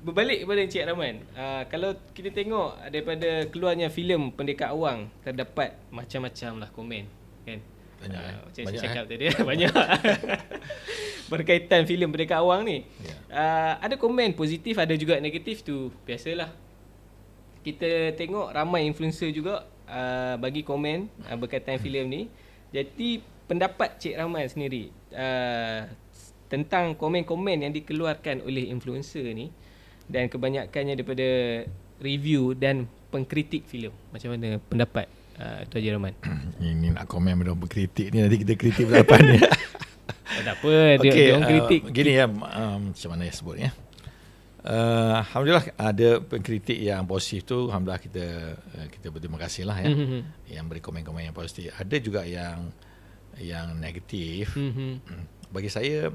berbalik kepada Encik Rahman, kalau kita tengok daripada keluarnya filem Pendekar Awang, terdapat macam-macam lah komen, kan? Banyak, Macam saya banyak, cakap tadi banyak berkaitan filem Pendekar Awang ni. Ada komen positif, ada juga negatif tu. Biasalah. Kita tengok ramai influencer juga bagi komen berkaitan filem ni. Jadi pendapat Cik Rahman sendiri tentang komen-komen yang dikeluarkan oleh influencer ni, dan kebanyakannya daripada review dan pengkritik filem. Macam mana pendapat Tuan Haji Rahman? Ini nak komen benda berkritik ni, nanti kita kritik berapa ni. Tak apa, dia orang kritik. Gini ya, macam mana ya sebut ya. Alhamdulillah ada pengkritik yang positif tu, alhamdulillah kita berterima kasih lah ya. Yang beri komen-komen yang positif. Ada juga yang negatif. Bagi saya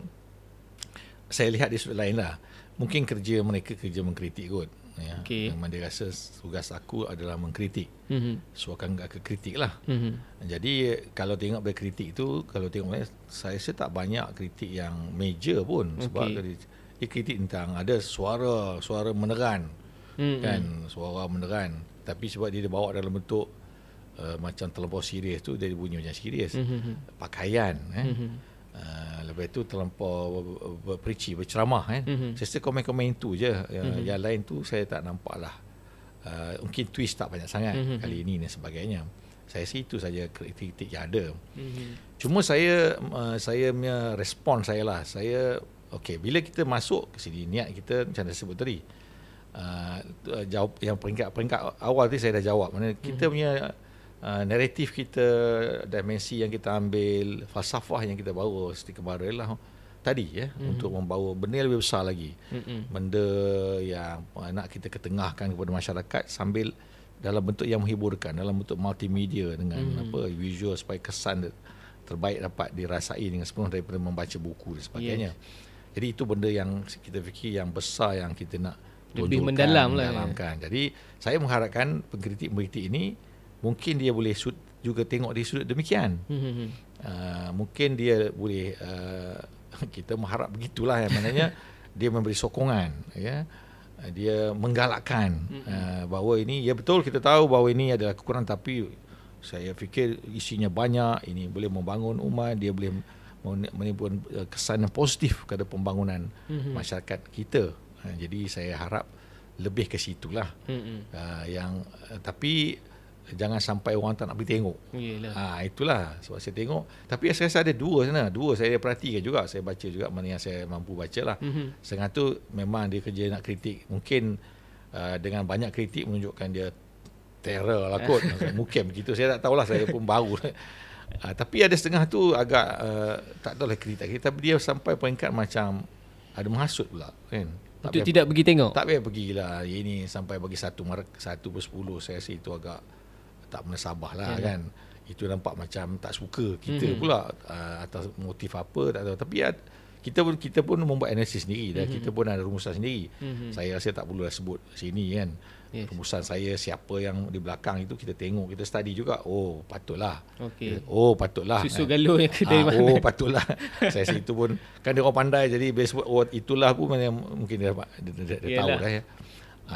lihat di sudut lain lah. Mungkin kerja mereka kerja mengkritik kot. Ya. Memang dia rasa tugas aku adalah mengkritik. So akan agak kritik lah. Jadi kalau tengok berkritik tu, kalau tengok saya rasa tak banyak kritik yang major pun. Sebab dia kritik tentang ada suara meneran. Kan, suara meneran. Tapi sebab dia bawa dalam bentuk macam terlampau serius tu, dia bunyi macam serius. Pakaian lepas tu terlampau berceramah kan. Saya rasa komen-komen itu je. Yang lain tu saya tak nampak lah. Mungkin twist tak banyak sangat kali ini dan sebagainya. Saya rasa itu saja kritik yang ada. Cuma saya punya respon saya lah. Saya bila kita masuk ke sini, niat kita macam saya sebut tadi, jawab yang peringkat awal tadi saya dah jawab. Mana kita punya naratif kita, dimensi yang kita ambil, falsafah yang kita bawa seperti kemarin lah tadi ya, untuk membawa benda yang lebih besar lagi. Benda yang nak kita ketengahkan kepada masyarakat sambil dalam bentuk yang menghiburkan, dalam bentuk multimedia dengan visual, supaya kesan terbaik dapat dirasai dengan sepenuh daripada membaca buku dan sebagainya. Jadi itu benda yang kita fikir yang besar yang kita nak lebih mendalamkan. Jadi saya mengharapkan pengkritik ini mungkin dia boleh juga tengok di sudut demikian. Mungkin dia boleh kita mengharap begitulah, yang maknanya dia memberi sokongan ya. Dia menggalakkan bahawa ini ya betul, kita tahu bahawa ini adalah kekurangan, tapi saya fikir isinya banyak, ini boleh membangun umat, dia boleh menimbulkan kesan yang positif kepada pembangunan masyarakat kita. Jadi saya harap lebih ke situlah. Tapi jangan sampai orang tak nak pergi tengok. Itulah sebab saya tengok. Tapi saya rasa ada dua saya perhatikan juga. Saya baca juga mana yang saya mampu baca lah. Setengah tu memang dia kerja nak kritik. Mungkin dengan banyak kritik menunjukkan dia terror lah kot. Mungkin begitu, saya tak tahulah, saya pun baru. Tapi ada setengah tu agak tak tahulah kritik, tapi dia sampai peringkat macam ada menghasut pula kan. Untuk tidak pergi tengok. Tak payah pergilah. Ini sampai bagi 1/10, saya rasa itu agak tak menasabah lah kan. Itu nampak macam tak suka kita pula atas motif apa tak tahu. Tapi kita pun membuat analisis sendiri dan kita pun ada rumusan sendiri. Saya rasa tak perlulah sebut sini kan. Rumusan saya, siapa yang di belakang itu kita tengok, kita study juga. Oh patutlah. Patutlah. Susu galur yang dari mana? Patutlah. Saya rasa itu pun kan dia orang pandai, jadi bila sebut itulah pun mungkin dia tahu dah ya.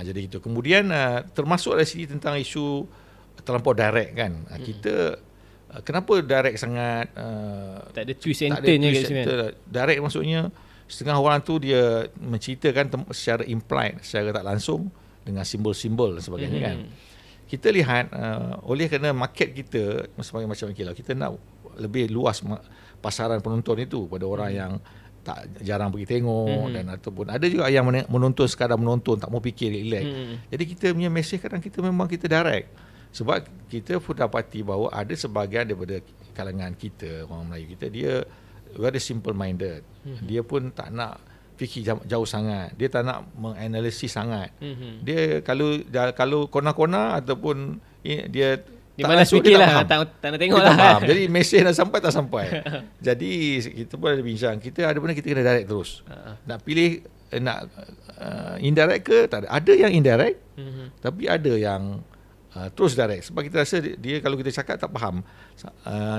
Jadi itu. Kemudian termasuk dari sini tentang isu terlampau direct kan. Kita kenapa direct sangat, tak ada twist and turn kat sini. Direct maksudnya setengah orang tu dia menceritakan secara implied, secara tak langsung, dengan simbol-simbol dan sebagainya kan. Kita lihat oleh kerana market kita sebagai macam kilau, kita nak lebih luas pasaran penonton itu pada orang yang tak jarang pergi tengok dan ataupun ada juga yang menonton sekadar menonton, tak mau fikir relax. Jadi kita punya mesej kadang kita memang kita direct. Sebab kita pun dapati bahawa ada sebahagian daripada kalangan kita, orang Melayu kita, dia very simple minded. Dia pun tak nak fikir jauh sangat. Dia tak nak menganalisis sangat. Dia kalau kona-kona ataupun dia di mana fikirlah, tak nak tengok lah. Jadi mesej nak sampai tak sampai. Jadi kita pun ada bincang. Kita ada benda kita kena direct terus. Nak pilih nak indirect ke tak ada. Ada yang indirect, tapi ada yang terus direct. Sebab kita rasa dia kalau kita cakap tak faham.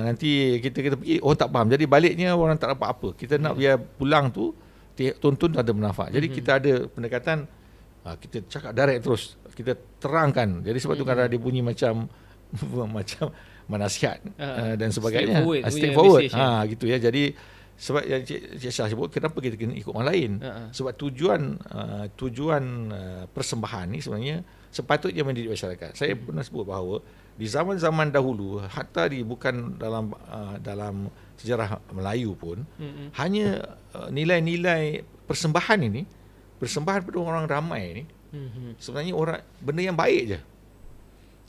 Nanti kita pergi tak faham. Jadi baliknya orang tak dapat apa. Kita nak biar pulang tu tonton ada manfaat. Jadi kita ada pendekatan kita cakap direct terus, kita terangkan. Jadi sebab tu kadang dia bunyi macam macam menasihat dan sebagainya, straightforward gitu ya. Jadi sebab yang Cik Syah sebut, kenapa kita kena ikut orang lain? Sebab tujuan persembahan ni sebenarnya sepatutnya mendidik masyarakat. Saya pernah sebut bahawa di zaman-zaman dahulu, hatta bukan dalam sejarah Melayu pun, hanya nilai-nilai persembahan ini, persembahan pada orang ramai ni, sebenarnya benda yang baik je.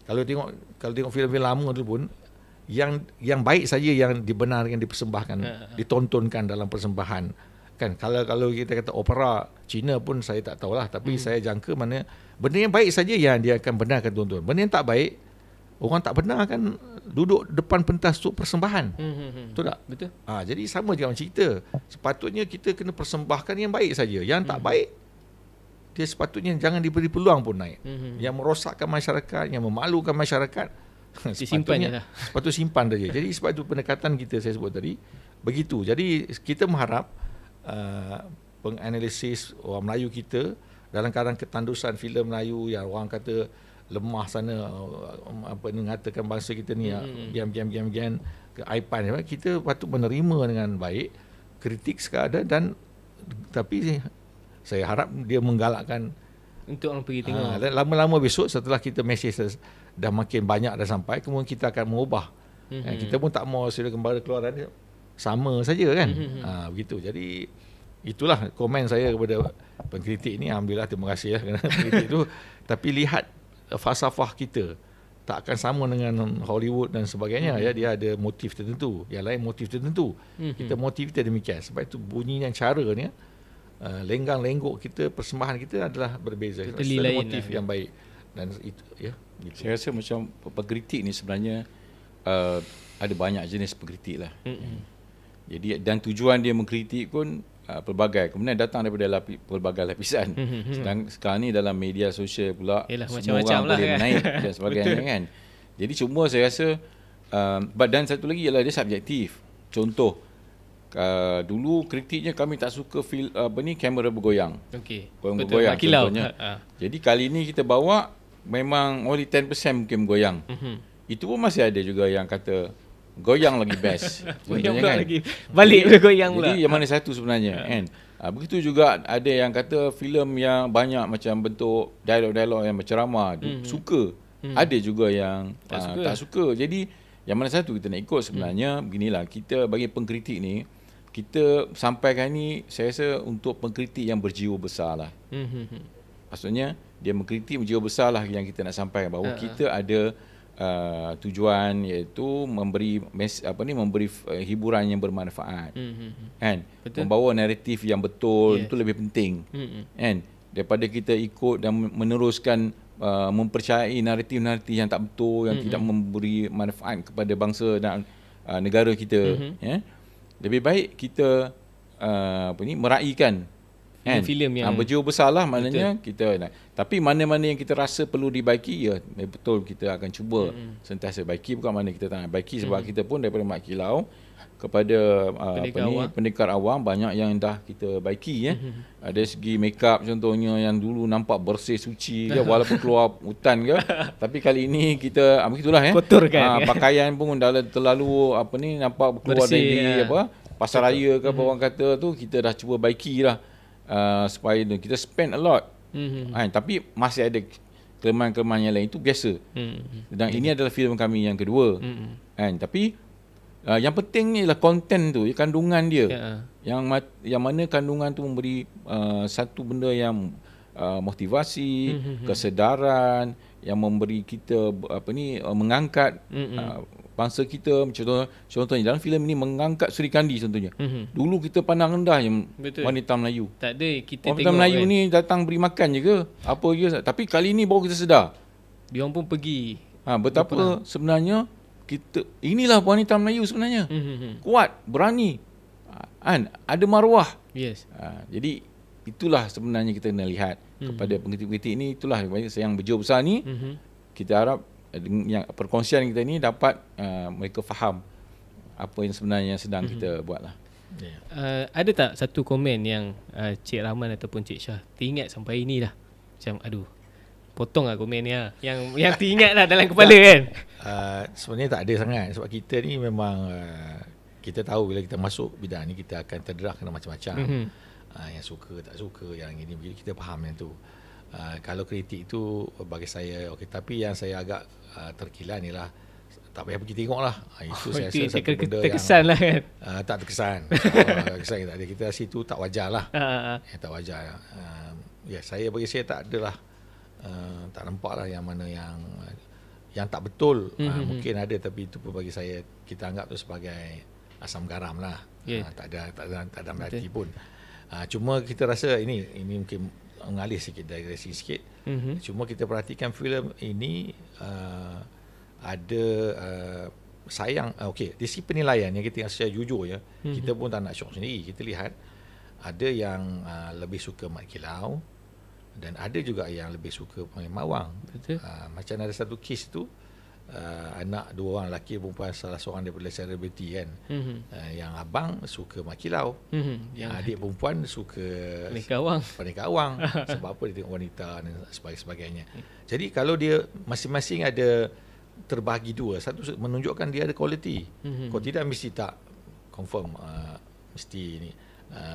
Kalau tengok filem-filem lama tu pun, yang baik saja yang dibenarkan dipersembahkan, ditontonkan dalam persembahan. Kan kalau kita kata opera Cina pun saya tak tahulah, tapi saya jangka mana benda yang baik saja yang dia akan benarkan tonton. Benda yang tak baik, orang tak benar akan duduk depan pentas untuk persembahan. Betul tak? Betul. Jadi sama je macam cerita. Sepatutnya kita kena persembahkan yang baik saja. Yang tak baik, dia sepatutnya jangan diberi peluang pun naik. Yang merosakkan masyarakat, yang memalukan masyarakat, sepatutnya simpan saja. Jadi sebab itu pendekatan kita saya sebut tadi begitu. Jadi kita mengharap penganalisis orang Melayu kita dalam keadaan ketandusan filem Melayu yang orang kata lemah sana, mengatakan bangsa kita ni diam ke aipan, kita patut menerima dengan baik kritik sekadar, tapi saya harap dia menggalakkan untuk orang pergi tengok. Dan lama-lama besok setelah kita mesej dah makin banyak dah sampai, kemudian kita akan mengubah. Kita pun tak mau Seri Kembara keluaran dia sama saja kan. Begitu. Jadi itulah komen saya kepada pengkritik ni. Alhamdulillah, terima kasih kerana kritik tu. Tapi lihat falsafah kita tak akan sama dengan Hollywood dan sebagainya. Dia ada motif tertentu, yang lain motif tertentu. Kita motif kita demikian. Sebab itu bunyi dan caranya, lenggang-lenggok kita, persembahan kita adalah berbeza. Ada motif yang baik. Dan itu gitu. Saya rasa macam pengkritik ni sebenarnya ada banyak jenis pengkritik lah. Jadi dan tujuan dia mengkritik pun pelbagai, kemudian datang daripada pelbagai lapisan. Sedang sekarang ni dalam media sosial pula, semua orang boleh menaik dan sebagainya kan. Jadi cuma saya rasa dan satu lagi ialah dia subjektif. Contoh, dulu kritiknya kami tak suka kamera bergoyang. Bergoyang contohnya. Jadi kali ni kita bawa memang only 10% mungkin bergoyang. Itu pun masih ada juga yang kata goyang lagi best. Goyang kan? Lagi balik bergoyang pula. Jadi yang mana satu sebenarnya kan? Begitu juga ada yang kata filem yang banyak macam bentuk dialog-dialog yang berceramah suka. Ada juga yang tak suka. Jadi yang mana satu kita nak ikut sebenarnya. Beginilah, kita bagi pengkritik ni, kita sampaikan ni saya rasa untuk pengkritik yang berjiwa besar lah. Maksudnya dia mengkritik berjiwa besar lah yang kita nak sampaikan, bahawa kita ada tujuan iaitu memberi hiburan yang bermanfaat. Kan? Membawa naratif yang betul, itu lebih penting. Kan? Daripada kita ikut dan meneruskan mempercayai naratif-naratif yang tak betul, yang tidak memberi manfaat kepada bangsa dan negara kita. Lebih baik kita meraihkan filem yang berjiwa besar lah, maknanya kita tapi mana-mana yang kita rasa perlu dibaiki, betul kita akan cuba sentiasa baiki. Bukan mana kita tak nak baiki, sebab kita pun daripada Mat Kilau kepada pendekar awam banyak yang dah kita baiki. Ada segi makeup contohnya, yang dulu nampak bersih suci walaupun keluar hutan ke, tapi kali ini kita begitulah kotorkan pakaian pun dah terlalu nampak keluar dari pasar raya ke apa orang kata tu, kita dah cuba baiki lah. Supaya kita spend a lot. Tapi masih ada kelemahan-kelemahan yang lain, itu biasa. Dan ini adalah filem kami yang kedua. Tapi yang penting ialah konten tu, kandungan dia. Yang mana kandungan tu memberi satu benda yang motivasi, kesedaran, yang memberi kita mengangkat bangsa kita. Contohnya dalam filem ini mengangkat Sri Kandi contohnya. Dulu kita pandang rendah yang wanita Melayu. Tak ada, kita wanita Melayu ni datang beri makan je ke apa je, tapi kali ni baru kita sedar diorang pun pergi betapa sebenarnya kita, inilah wanita Melayu sebenarnya. Kuat, berani, ada maruah. Jadi itulah sebenarnya kita nak lihat kepada pengkritik-pengkritik ni. Itulah yang berjiwa besar ni. Kita harap yang perkongsian kita ni dapat mereka faham apa yang sebenarnya sedang kita buat lah. Ada tak satu komen yang Cik Rahman ataupun Cik Syah teringat sampai ini dah, macam aduh, potong lah komen ni lah. Yang teringat lah dalam kepala kan. Sebenarnya tak ada sangat. Sebab kita ni memang kita tahu bila kita masuk bidang ni kita akan terderak kena macam-macam. Yang suka tak suka, yang ini begini, kita faham yang tu. Kalau kritik tu bagi saya okey, tapi yang saya agak terkilan ni lah, tak payah pergi tengok lah. Itu saya rasa satu benda terkesan lah kan. Tak terkesan. Terkesan tak ada. Kita situ tak wajar lah. Tak wajar. Bagi saya tak adalah, tak nampak lah yang mana yang tak betul. Mungkin ada, tapi itu pun bagi saya kita anggap tu sebagai asam garam lah. Tak ada berarti pun. Cuma kita rasa ini mungkin mengalih sikit, digresi sikit. Cuma kita perhatikan filem ini ada sayang, okey, dari segi penilaian yang kita tengok secara jujur ya, kita pun tak nak syok sendiri. Kita lihat ada yang lebih suka Mat Kilau dan ada juga yang lebih suka Pemain Mawang. Macam ada satu kes tu, anak dua orang lelaki perempuan, salah seorang daripada selebriti kan. Yang abang suka Mat Kilau, yang adik perempuan suka Pendekar Awang. Sebab apa? Dia tengok wanita dan sebagainya. Jadi kalau dia masing-masing ada terbahagi dua, satu menunjukkan dia ada kualiti. Kalau tidak mesti tak confirm, mesti ni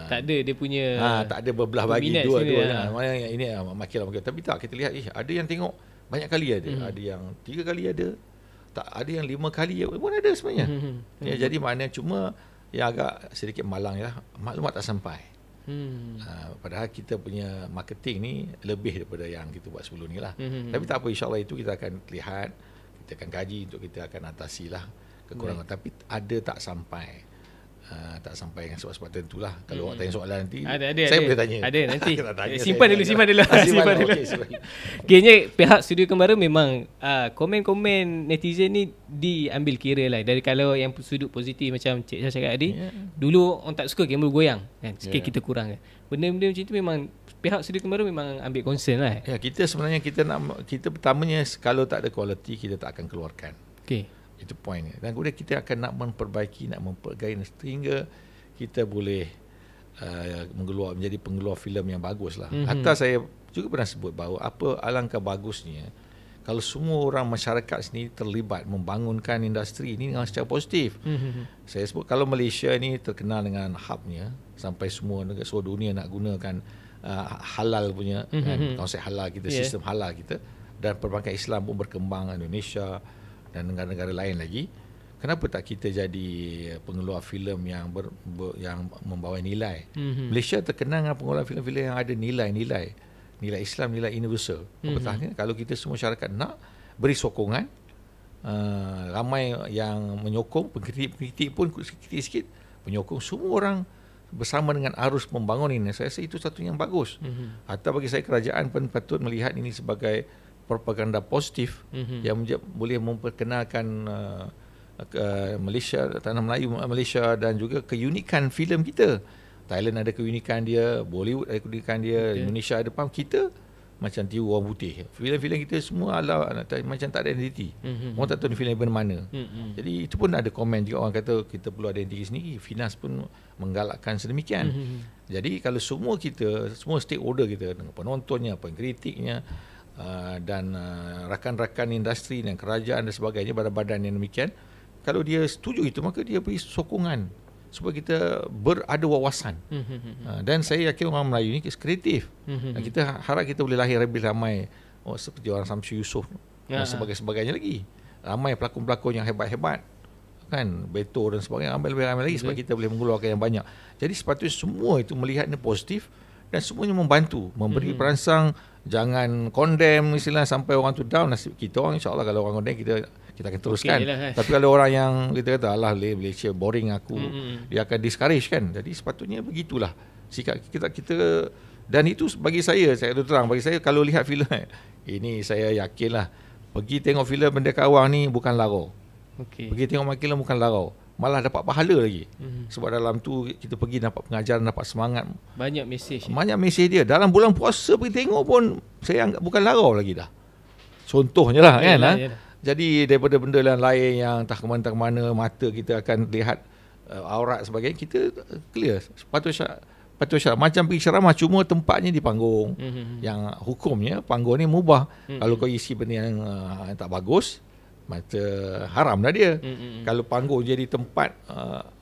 tak ada dia punya tak ada berbelah bagi dua-dua. Mana yang ini makin. Tapi tak, kita lihat ada yang tengok banyak kali ada yang 3 kali ada, tak ada yang 5 kali pun ada sebenarnya. Jadi maknanya cuma yang agak sedikit malang lah, maklumat tak sampai. Padahal kita punya marketing ni lebih daripada yang kita buat sebelum ni lah. Tapi tak apa, insyaAllah itu kita akan lihat, kita akan kaji untuk kita akan atasi lah kekurangan. Tapi ada tak sampai, tak sampai dengan sebab-sebab tentulah. Kalau awak tanya soalan nanti, saya boleh tanya. Ada nanti. Simpan dulu. Kayaknya pihak Studio Kembara memang komen-komen netizen ni diambil kira lah. Dari kalau yang sudut positif macam Cik Syah cakap tadi, dulu orang tak suka kamera goyang kan, sikit kita kurang kan. Benda-benda macam tu memang pihak Studio Kembara memang ambil concern lah. Kita sebenarnya kita pertamanya kalau tak ada kualiti kita tak akan keluarkan. Itu point. Dan kemudian kita akan nak memperbaiki, nak memperbaiki sehingga kita boleh menjadi pengeluar filem yang bagus lah. Hatta saya juga pernah sebut bahawa apa alangkah bagusnya kalau semua orang masyarakat sini terlibat membangunkan industri ini dengan secara positif. Saya sebut kalau Malaysia ni terkenal dengan hubnya, sampai semua negara seluruh dunia nak gunakan halal punya kan, konsep halal kita, sistem halal kita, dan perbankan Islam pun berkembang, Indonesia dan negara-negara lain lagi. Kenapa tak kita jadi pengeluar filem yang yang membawa nilai? Malaysia terkenal dengan pengeluaran filem-filem yang ada nilai Islam, nilai universal. Apatahnya kalau kita semua masyarakat nak beri sokongan, ramai yang menyokong, pengkritik pun sikit-sikit menyokong, semua orang bersama dengan arus membangun ini. Saya rasa itu satu yang bagus. Atau bagi saya kerajaan pun patut melihat ini sebagai propaganda positif yang boleh memperkenalkan Malaysia, tanah Melayu Malaysia, dan juga keunikan filem kita. Thailand ada keunikan dia, Bollywood ada keunikan dia, Indonesia ada kita macam tiru orang putih. Filem-filem kita semua macam tak ada identiti. Orang tak tahu ni filem mana. Jadi itu pun ada komen juga, orang kata kita perlu ada identiti sendiri. Finas pun menggalakkan sedemikian. Jadi kalau semua stakeholder kita, penontonnya, pengkritiknya, dan rakan-rakan industri dan kerajaan dan sebagainya, badan-badan yang demikian, kalau dia setuju itu, maka dia beri sokongan supaya kita berada wawasan. Dan saya yakin orang Melayu ni kreatif. Dan kita harap kita boleh lahir lebih ramai seperti orang Samsu Yusof dan sebagainya lagi. Ramai pelakon-pelakon yang hebat-hebat kan, Beto dan sebagainya, lebih ramai lagi, sebab kita boleh mengeluarkan yang banyak. Jadi sepatutnya semua itu melihatnya positif dan semuanya membantu, memberi perangsang. Jangan condemn istilah sampai orang tu down. Nasib kita orang, insyaAllah kalau orang condemn kita akan teruskan. Tapi kalau orang yang kita kata alah Malaysia boring aku, dia akan discourage kan. Jadi sepatutnya begitulah sikap kita. Dan itu bagi saya terus terang, bagi saya kalau lihat filem ini, saya yakinlah pergi tengok filem Pendekar Awang ni bukan larau. Pergi tengok Mat Kilau bukan larau, malah dapat pahala lagi. Sebab dalam tu kita pergi dapat pengajaran, dapat semangat. Banyak mesej dia. Dalam bulan puasa pergi tengok pun saya anggap bukan larau lagi dah. Contohnya lah kan. Jadi daripada benda lain yang tak kemana-mana, mata kita akan lihat aurat sebagainya, kita clear. Sepatutnya patut ceramah. Macam pergi ceramah cuma tempatnya di panggung. Yang hukumnya panggung ni mubah. Kalau kau isi benda yang tak bagus, maka haram dah dia. Kalau panggung jadi tempat,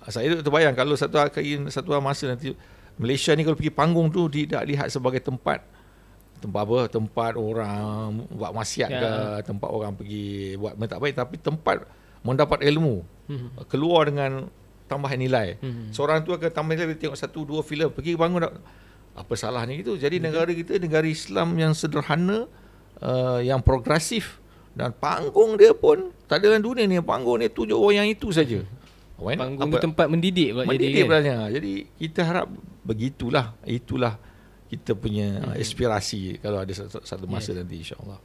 saya terbayang kalau satu masa nanti Malaysia ni kalau pergi panggung tu tidak lihat sebagai tempat apa, tempat orang buat maksiat ke, tempat orang pergi buat benda tak baik, tapi tempat mendapat ilmu, keluar dengan tambahan nilai. Seorang tu akan tambah nilai, tengok 1-2 filem, pergi bangun, apa salahnya gitu. Jadi negara kita negara Islam yang sederhana, yang progresif, dan panggung dia pun tak ada dalam dunia ni. Panggung ni tunjuk orang yang itu saja. Panggung ni tempat mendidik sebenarnya. Jadi kita harap begitulah, itulah kita punya aspirasi kalau ada satu masa nanti, insya-Allah.